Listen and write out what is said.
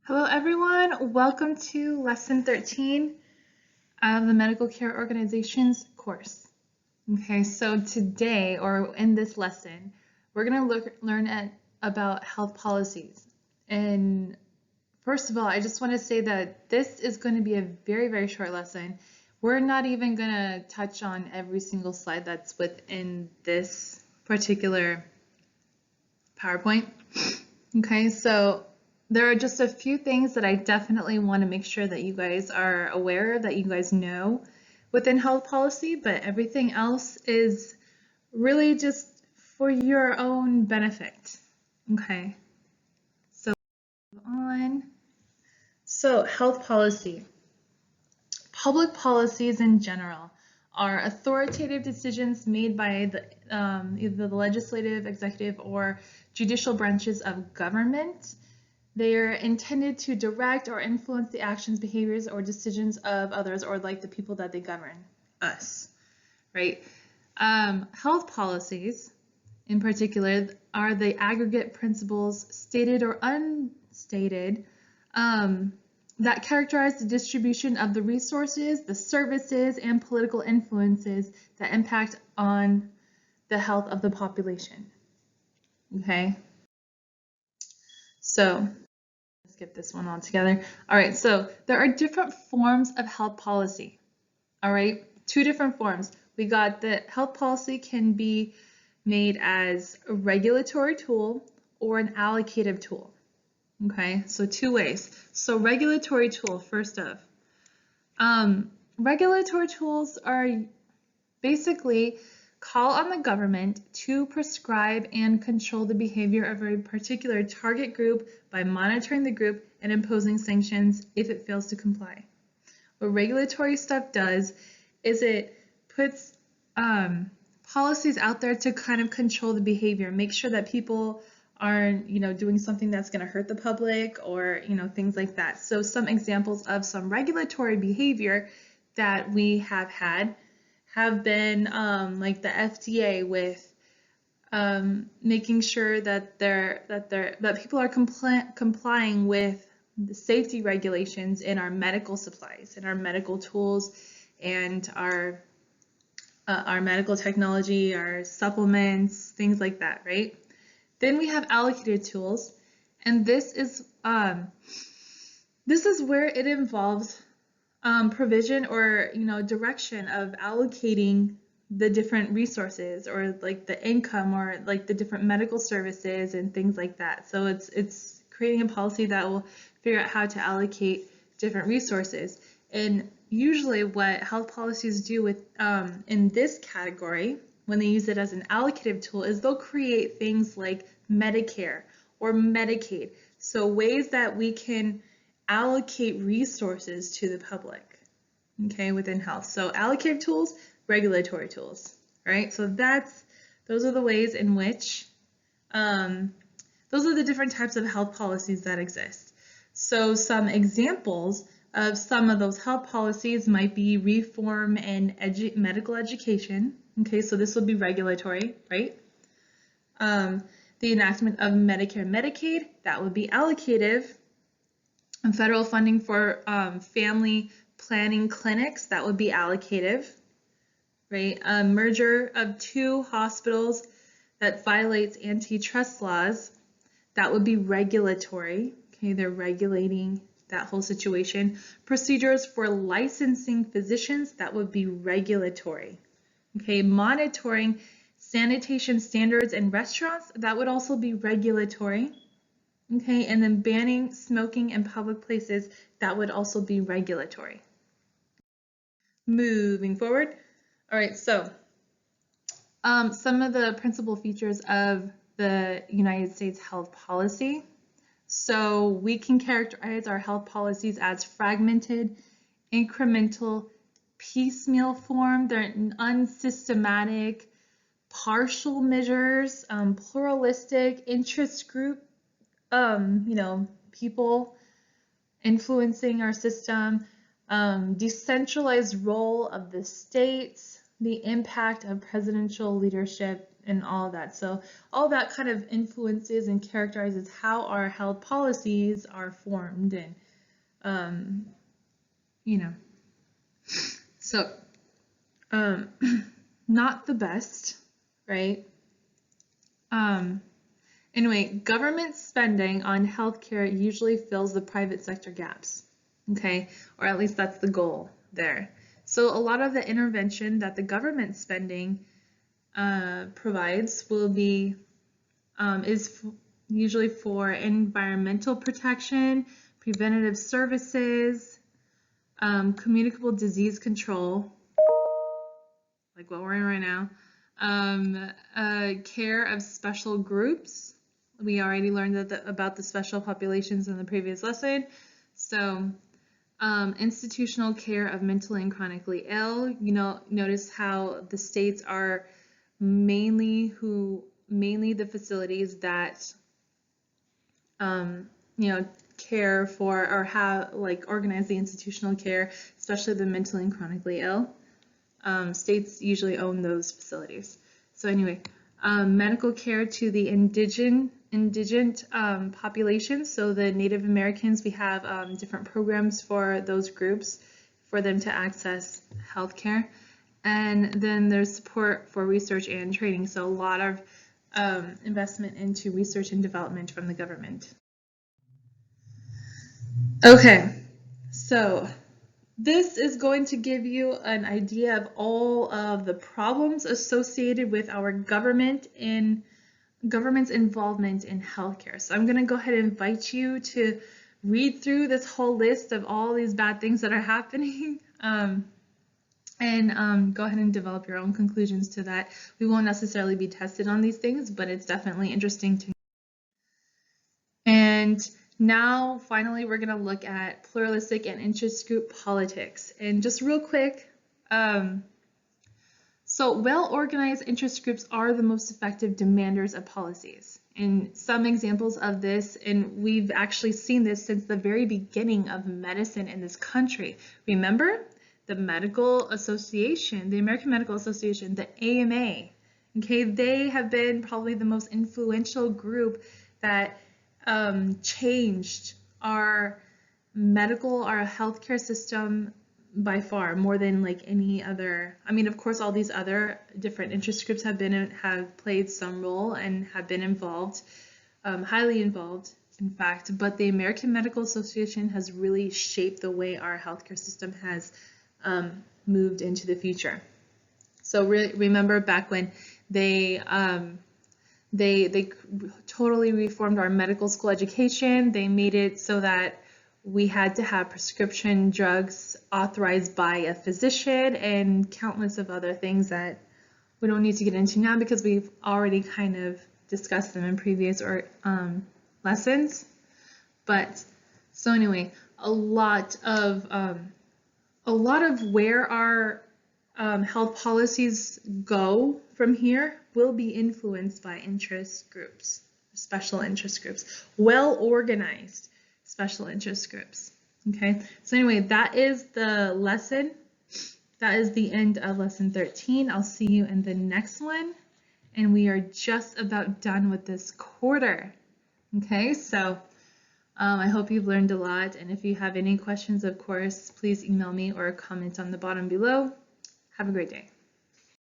Hello everyone, welcome to Lesson 13 of the Medical Care Organizations course. Okay, so today, or in this lesson, we're going to learn about health policies. And first of all, I just want to say that this is going to be a very, very short lesson. We're not even going to touch on every single slide that's within this particular PowerPoint. Okay, so there are just a few things that I definitely want to make sure that you guys are aware of, that you guys know within health policy, but everything else is really just for your own benefit. Okay, so move on. So health policy. Public policies in general are authoritative decisions made by either the legislative, executive, or judicial branches of government. They are intended to direct or influence the actions, behaviors, or decisions of others, or like the people that they govern, us, right? Health policies, in particular, are the aggregate principles, stated or unstated, that characterize the distribution of the resources, the services, and political influences that impact on the health of the population. Okay? So, let's skip this one altogether. All right, so there are different forms of health policy. All right, two different forms. We got that health policy can be made as a regulatory tool or an allocative tool. Okay, so two ways. So regulatory tool, first of. Regulatory tools are basically call on the government to prescribe and control the behavior of a particular target group by monitoring the group and imposing sanctions if it fails to comply. What regulatory stuff does is it puts policies out there to kind of control the behavior, make sure that people aren't, doing something that's going to hurt the public or, things like that. So some examples of some regulatory behavior that we have had have been like the FDA with making sure that people are complying with the safety regulations in our medical supplies, in our medical tools, and our medical technology, our supplements, things like that, right? Then we have allocated tools, and this is where it involves provision or direction of allocating the different resources or like the income or like the different medical services and things like that. So it's creating a policy that will figure out how to allocate different resources. And usually what health policies do with in this category when they use it as an allocative tool is they'll create things like Medicare or Medicaid. So ways that we can allocate resources to the public, okay, within health. So allocative tools, regulatory tools, right? So those are the ways in which, those are the different types of health policies that exist. So some examples of some of those health policies might be reform in medical education. Okay, so this would be regulatory, right? The enactment of Medicare and Medicaid, that would be allocative. And federal funding for family planning clinics, that would be allocative, right? A merger of two hospitals that violates antitrust laws, that would be regulatory. Okay, they're regulating that whole situation. Procedures for licensing physicians, that would be regulatory. Okay, monitoring sanitation standards in restaurants, that would also be regulatory. Okay, and then banning smoking in public places, that would also be regulatory. Moving forward. All right, so some of the principal features of the United States health policy. So we can characterize our health policies as fragmented, incremental, piecemeal form. They're unsystematic, partial measures, pluralistic, interest group, people influencing our system, decentralized role of the states, the impact of presidential leadership, and all of that. So all that kind of influences and characterizes how our health policies are formed, and you know, so not the best, right? Anyway, government spending on healthcare usually fills the private sector gaps, okay? Or at least that's the goal there. So a lot of the intervention that the government spending provides will be is usually for environmental protection, preventative services, communicable disease control, like what we're in right now, care of special groups. We already learned about the special populations in the previous lesson. So institutional care of mentally and chronically ill. You know, notice how the states are mainly the facilities that you know, care for or have like organize the institutional care, especially the mentally and chronically ill. States usually own those facilities. So anyway, medical care to the indigent populations. So the Native Americans, we have different programs for those groups for them to access healthcare. And then there's support for research and training. So a lot of investment into research and development from the government. Okay, so this is going to give you an idea of all of the problems associated with our government's involvement in healthcare. So I'm going to go ahead and invite you to read through this whole list of all these bad things that are happening, and go ahead and develop your own conclusions to that. We won't necessarily be tested on these things, but it's definitely interesting to know. And now, finally, we're going to look at pluralistic and interest group politics. And just real quick, so well-organized interest groups are the most effective demanders of policies. And some examples of this, and we've actually seen this since the very beginning of medicine in this country. Remember, the Medical Association, the American Medical Association, the AMA, okay, they have been probably the most influential group that changed our healthcare system by far, more than like any other. I mean, of course, all these other different interest groups have played some role and have been involved, highly involved, in fact. But the American Medical Association has really shaped the way our healthcare system has moved into the future. So remember back when they totally reformed our medical school education. They made it so that we had to have prescription drugs authorized by a physician and countless of other things that we don't need to get into now because we've already kind of discussed them in previous lessons. But so anyway, a lot of where our health policies go from here will be influenced by interest groups, special interest groups, well-organized special interest groups. Okay, so anyway, that is the lesson. That is the end of lesson 13. I'll see you in the next one, and we are just about done with this quarter. Okay, so I hope you've learned a lot, and if you have any questions, of course, please email me or comment on the bottom below. Have a great day.